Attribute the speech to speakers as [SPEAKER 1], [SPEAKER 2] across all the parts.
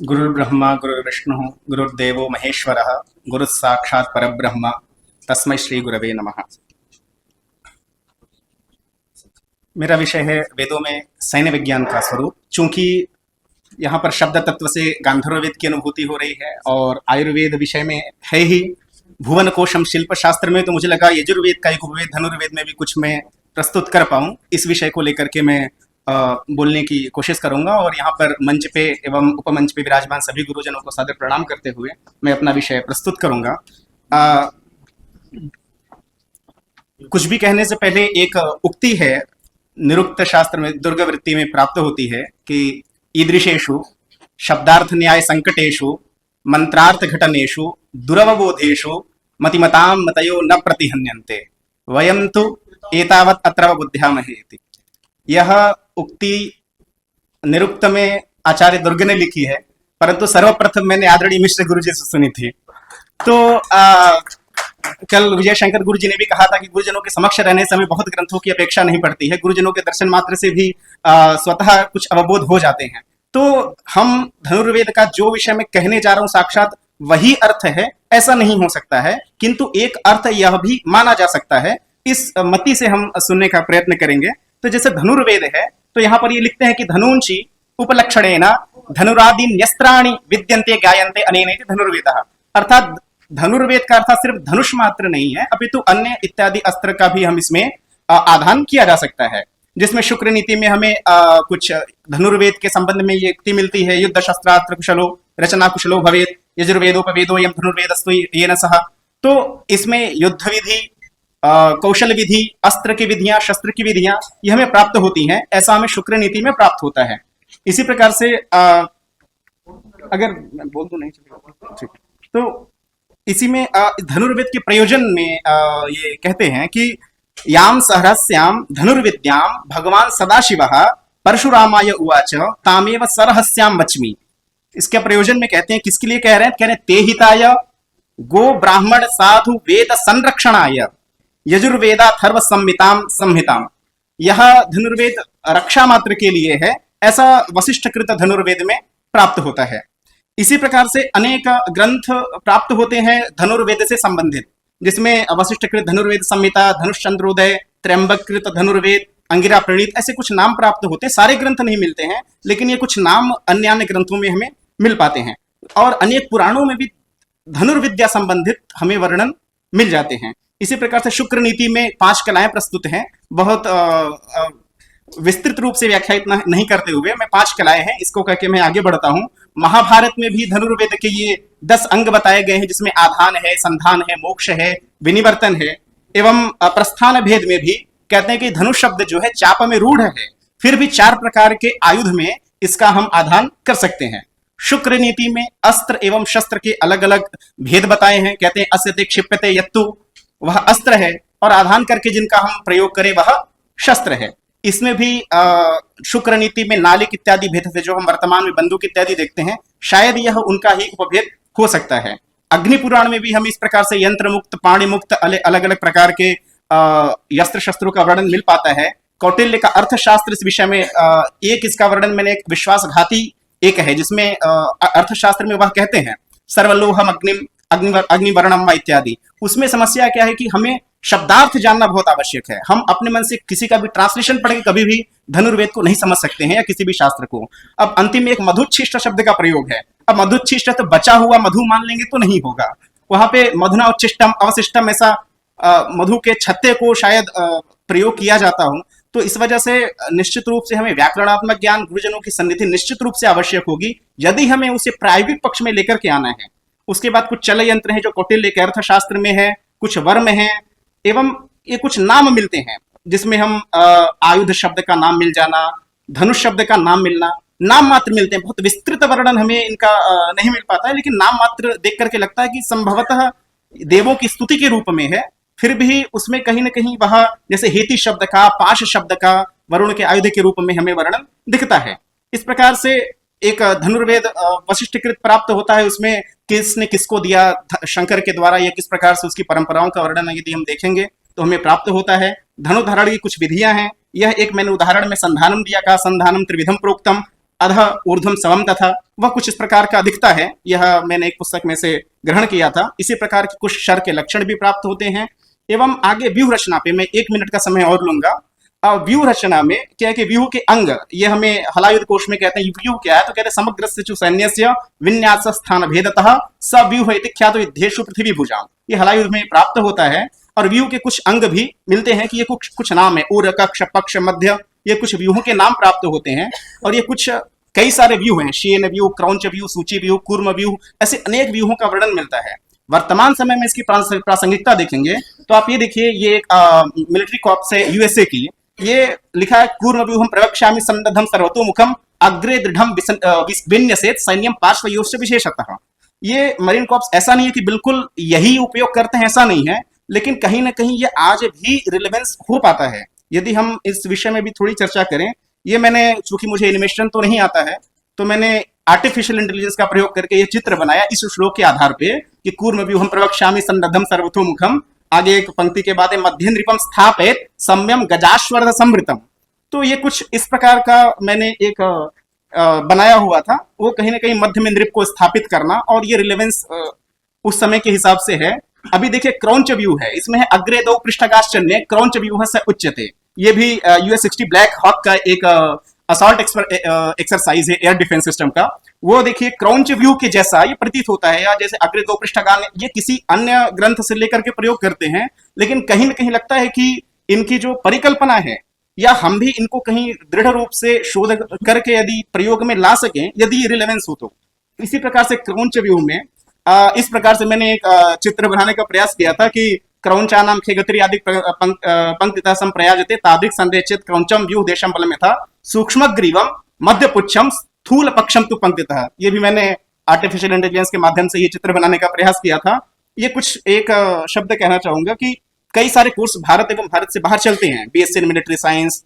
[SPEAKER 1] गुरुर्ब्रह्मा गुरुर्विष्णु गुरुर्देवो महेश्वरः गुरुः साक्षात् परब्रह्म तस्मै श्री गुरवे नमः। मेरा विषय है वेदों में सैन्य विज्ञान का स्वरूप। चूंकि यहाँ पर शब्द तत्व से गांधर्ववेद की अनुभूति हो रही है और आयुर्वेद विषय में है ही, भुवन कोशम शिल्प शास्त्र में, तो मुझे लगा यजुर्वेद का एक उपवेद धनुर्वेद में भी कुछ मैं प्रस्तुत कर पाऊँ। इस विषय को लेकर के मैं बोलने की कोशिश करूंगा और यहाँ पर मंच पे एवं उपमंच पे विराजमान सभी गुरुजनों को सादर प्रणाम करते हुए मैं अपना विषय प्रस्तुत करूंगा। कुछ भी कहने से पहले एक उक्ति है, निरुक्त शास्त्र में दुर्गवृत्ति में प्राप्त होती है कि ईदृशेषु शब्दार्थ न्याय संकटेषु मंत्रार्थ घटनेषु दुरवबोधेषु मतिमतां मतयो न प्रतिहन्यन्ते वयं तु एतावत् अत्र बुद्ध्यामहे इति। यह उक्ति निरुक्त में आचार्य दुर्ग ने लिखी है, परंतु सर्वप्रथम मैंने आदरणीय मिश्र गुरु जी से सुनी थी। तो कल विजय शंकर गुरु जी ने भी कहा था कि गुरुजनों के समक्ष रहने से हमें बहुत ग्रंथों की अपेक्षा नहीं पड़ती है, गुरुजनों के दर्शन मात्र से भी स्वतः कुछ अवबोध हो जाते हैं। तो हम धनुर्वेद का जो विषय में कहने जा रहा हूं साक्षात वही अर्थ है ऐसा नहीं हो सकता है, किंतु एक अर्थ यह भी माना जा सकता है। इस मति से हम सुनने का प्रयत्न करेंगे। तो जैसे धनुर्वेद है, तो यहाँ पर ये लिखते हैं कि धनुंची उपलक्षणेन धनुरादि न्यस्त्राणि विद्यन्ते गायन्ते अनेनेति धनुर्वेदः। अर्थात धनुर्वेद का अर्थ सिर्फ धनुष मात्र नहीं है, अपितु अन्य इत्यादि अस्त्र का भी हम इसमें आधान किया जा सकता है। जिसमें शुक्र नीति में हमें कुछ धनुर्वेद के संबंध में ये युक्ति मिलती है, युद्ध शस्त्रास्त्र कुशलो रचना कुशलो भवेत् यजुर्वेदोपवेदो यम धनुर्वेदस्तु येन सह। तो इसमें युद्ध विधि, कौशल विधि, अस्त्र की विधियां, शस्त्र की विधियां ये हमें प्राप्त होती हैं, ऐसा हमें शुक्र नीति में प्राप्त होता है। इसी प्रकार से अगर बोल दो नहीं चलेगा, ठीक। तो इसी में धनुर्वेद के प्रयोजन में ये कहते हैं कि याम सहरस्याम धनुर्विद्याम भगवान सदाशिवः परशुरामाय उवाच तामेव सरहस्याम वच्मि। इसके प्रयोजन में कहते हैं, किसके लिए कह रहे हैं? कह रहे हैं ते हिताय गो ब्राह्मण साधु वेद संरक्षणाय यजुर्वेदाथर्व संहिताम संहिताम। यह धनुर्वेद रक्षा मात्र के लिए है, ऐसा वशिष्ठ कृत धनुर्वेद में प्राप्त होता है। इसी प्रकार से अनेक ग्रंथ प्राप्त होते हैं धनुर्वेद से संबंधित, जिसमें वशिष्ठ कृत धनुर्वेद संहिता, धनुष्चंद्रोदय, त्र्यंबक कृत धनुर्वेद, अंगिरा प्रणीत, ऐसे कुछ नाम प्राप्त होते हैं। सारे ग्रंथ नहीं मिलते हैं, लेकिन ये कुछ नाम अन्य अन्य ग्रंथों में हमें मिल पाते हैं। और अनेक पुराणों में भी धनुर्विद्या संबंधित हमें वर्णन मिल जाते हैं। इसी प्रकार से शुक्र नीति में 5 कलाएं प्रस्तुत हैं। बहुत विस्तृत रूप से व्याख्या इतना नहीं करते हुए मैं 5 कलाएं हैं इसको कह के मैं आगे बढ़ता हूं। महाभारत में भी धनुर्वेद के ये 10 अंग बताए गए हैं, जिसमें आधान है, संधान है, मोक्ष है, विनिवर्तन है। एवं प्रस्थान भेद में भी कहते हैं कि धनुष शब्द जो है चाप में रूढ़ है, फिर भी 4 प्रकार के आयुध में इसका हम आधान कर सकते हैं। शुक्र नीति में अस्त्र एवं शस्त्र के अलग अलग भेद बताए हैं। कहते हैं अस्यते क्षिप्यते यत्तु, वह अस्त्र है, और आधान करके जिनका हम प्रयोग करें वह शस्त्र है। इसमें भी शुक्र नीति में नालिक इत्यादि भेद थे, जो हम वर्तमान में बंदूक इत्यादि देखते हैं, शायद यह उनका ही उपभेद हो सकता है। अग्नि पुराण में भी हम इस प्रकार से यंत्र मुक्त, पाणी मुक्त, अलग अलग प्रकार के यस्त्र शस्त्रों का वर्णन मिल पाता है। कौटिल्य का अर्थशास्त्र इस विषय में एक इसका वर्णन मैंने, एक विश्वासघाती एक है, जिसमें अर्थशास्त्र में वह कहते हैं सर्वलोहम अग्निम अग्निवर्णम इत्यादि। उसमें समस्या क्या है कि हमें शब्दार्थ जानना बहुत आवश्यक है। हम अपने मन से किसी का भी ट्रांसलेशन पढ़ के कभी भी धनुर्वेद को नहीं समझ सकते हैं, या किसी भी शास्त्र को। अब अंतिम में एक मधुच्छिष्ट शब्द का प्रयोग है। अब मधुच्छिष्ट तो बचा हुआ मधु मान लेंगे तो नहीं होगा, वहां पे मधुना उच्चिष्टम अवशिष्टम ऐसा मधु के छत्ते को शायद प्रयोग किया जाता हो। तो इस वजह से निश्चित रूप से हमें व्याकरणात्मक ज्ञान, गुरुजनों की सन्निधि निश्चित रूप से आवश्यक होगी, यदि हमें उसे प्रायोगिक पक्ष में लेकर के आना है। उसके बाद कुछ चल यंत्र है जो कौटिल्य के अर्थशास्त्र में है, कुछ वर्म है, एवं ये कुछ नाम मिलते हैं, जिसमें हम आयुध शब्द का नाम मिल जाना, धनुष शब्द का नाम मिलना, नाम मात्र मिलते हैं। बहुत विस्तृत वर्णन हमें इनका नहीं मिल पाता है, लेकिन नाम मात्र देख करके लगता है कि संभवतः देवों की स्तुति के रूप में है। फिर भी उसमें कहीं ना कहीं वह जैसे हेति शब्द का, पाश शब्द का, वरुण के आयुध के रूप में हमें वर्णन दिखता है। इस प्रकार से एक धनुर्वेद वशिष्ठकृत प्राप्त होता है। उसमें किसने किसको दिया शंकर के द्वारा, या किस प्रकार से उसकी परंपराओं का वर्णन यदि हम देखेंगे तो हमें प्राप्त होता है। धनुधारण की कुछ विधियां हैं। यह एक मैंने उदाहरण में संधानम दिया, कहा संधानम त्रिविधम प्रोक्तम, अधः ऊर्ध्वम समम तथा, वह कुछ इस प्रकार का दिखता है। यह मैंने एक पुस्तक में से ग्रहण किया था। इसी प्रकार के कुछ शर के लक्षण भी प्राप्त होते हैं। एवं आगे व्यूह रचना पे मैं 1 मिनट का समय और लूंगा। व्यूह रचना में क्या है कि व्यूह के अंग, ये हमें हलायुध कोश में कहते हैं व्यूह क्या है, तो कहते हैं समग्र सैन्यस्य विन्यास स्थान भेदतः स व्यूह इति ख्यातो युद्धेषु पृथ्वी भुजाम। ये हलायुध में प्राप्त होता है। और व्यूह के कुछ अंग भी मिलते हैं कि ये कुछ नाम है, उर कक्ष पक्ष मध्य, ये कुछ व्यूहों के नाम प्राप्त होते हैं। और ये कुछ कई सारे व्यूह हैं, शेन व्यूह, क्रौंच व्यूह, सूची व्यूह, कूर्म व्यूह, ऐसे अनेक व्यूहों का वर्णन मिलता है। वर्तमान समय में इसकी प्रासंगिकता देखेंगे तो आप ये देखिए, ये एक मिलिट्री कॉर्प्स है यूएसए की। ये लिखा है कूर्म व्यूहम प्रवक्ष्यामि सन्नद्धं सर्वतोमुखम अग्रे दृढ़ं विन्यसेत् सैन्यं पार्श्वयोश्च विशेषतः। ये मरीन कॉर्प्स ऐसा नहीं है कि बिल्कुल यही उपयोग करते हैं, ऐसा नहीं है, लेकिन कहीं ना कहीं ये आज भी रिलेवेंस हो पाता है। यदि हम इस विषय में भी थोड़ी चर्चा करें, ये मैंने, चूंकि मुझे एनिमेशन तो नहीं आता है, तो मैंने आर्टिफिशियल इंटेलिजेंस का प्रयोग करके ये चित्र बनाया इस श्लोक के आधार पे कि कूर्म व्यूहम प्रवक्ष्यामि सन्नद्धं सर्वतोमुखम, आगे एक पंक्ति के बाद मध्य नृपम स्थापित सम्यम गजाश्वर्ध समृतम। तो ये कुछ इस प्रकार का मैंने एक बनाया हुआ था। वो कहीं ना कहीं मध्य में नृप को स्थापित करना, और ये रिलेवेंस उस समय के हिसाब से है। अभी देखिए क्रौंच व्यू है, इसमें है अग्रे दो पृष्ठगाश्चन्य क्रौंच व्यूह से उच्यते। ये भी US-60 ब्लैक हॉक का एक असॉल्ट एक्सरसाइज है एयर डिफेंस सिस्टम का। वो देखिए क्रौंच व्यू के जैसा ये प्रतीत होता है, या जैसे अग्रे दो पृष्ठगान, ये किसी अन्य ग्रंथ से लेकर के प्रयोग करते हैं, लेकिन कहीं ना कहीं लगता है कि इनकी जो परिकल्पना है, या हम भी इनको कहीं दृढ़ रूप से शोध करके यदि प्रयोग में ला सकें, यदि रिलेवेंस हो तो। इसी प्रकार से क्रौंच व्यू में इस प्रकार से मैंने एक चित्र बनाने का प्रयास किया था कि क्रौंचानाम खेगत्री आदि पंक्तितः संप्रयाजते तादृक् संदेशित क्रौंचम व्यूह देशम बल में था सूक्ष्म ग्रीवम मध्य पुच्छम स्थूल पक्षम तु पंक्तितः। ये भी मैंने आर्टिफिशियल इंटेलिजेंस के माध्यम से ये चित्र बनाने का प्रयास किया था। ये कुछ एक शब्द कहना चाहूंगा कि कई सारे कोर्स भारत एवं भारत से बाहर चलते हैं। BSc इन मिलिट्री साइंस,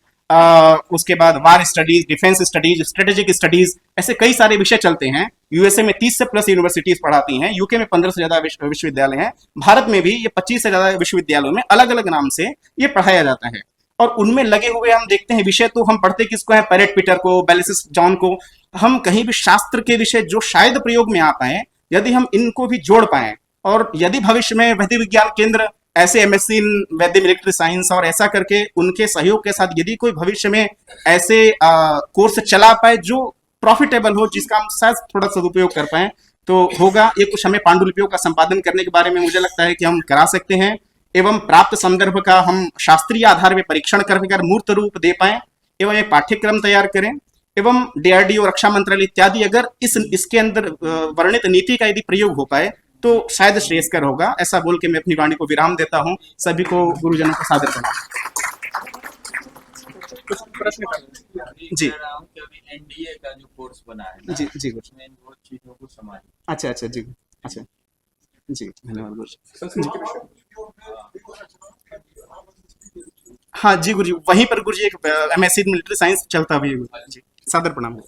[SPEAKER 1] उसके बाद war studies, defence studies, strategic studies, ऐसे कई सारे विषय चलते हैं। यूएसए में 30 से प्लस यूनिवर्सिटीज पढ़ाती हैं, यूके में 15 से ज्यादा विश्वविद्यालय हैं, भारत में भी ये 25 से ज्यादा विश्वविद्यालयों में अलग अलग नाम से ये पढ़ाया जाता है। और उनमें लगे हुए हम देखते हैं विषय, तो हम पढ़ते किसको है, पैरेट पीटर को, बेलिसिस जॉन को। हम कहीं भी शास्त्र के विषय जो शायद प्रयोग में आ पाए, यदि हम इनको भी जोड़ पाए, और यदि भविष्य में वैदिक विज्ञान केंद्र ऐसे MSc इन वैदिक मिलिट्री साइंस और ऐसा करके उनके सहयोग के साथ यदि कोई भविष्य में ऐसे कोर्स चला पाए जो प्रॉफिटेबल हो, जिसका हम शायद थोड़ा सदुपयोग कर पाए, तो होगा। ये कुछ हमें पांडुलिपियों का संपादन करने के बारे में मुझे लगता है कि हम करा सकते हैं, एवं प्राप्त संदर्भ का हम शास्त्रीय आधार में परीक्षण कर मूर्त रूप दे पाए, एवं एक पाठ्यक्रम तैयार करें, एवं DRDO, रक्षा मंत्रालय इत्यादि अगर इसके अंदर वर्णित नीति का यदि प्रयोग हो पाए तो शायद श्रेयस्कर होगा। ऐसा बोल के मैं अपनी वाणी को विराम देता हूँ। सभी को गुरुजनों को सादर प्रणाम। कुछ प्रश्न जी।
[SPEAKER 2] NDA का जो कोर्स बना है
[SPEAKER 1] जी जी गुरु,
[SPEAKER 2] उसमें वो चीजों को समझ।
[SPEAKER 1] अच्छा अच्छा जी, अच्छा जी, धन्यवाद गुरु। हाँ जी गुरु जी, वहीं पर गुरु जी एक MSc मिलिट्री साइंस चलता भी है गुरु जी। सादर प्रणाम।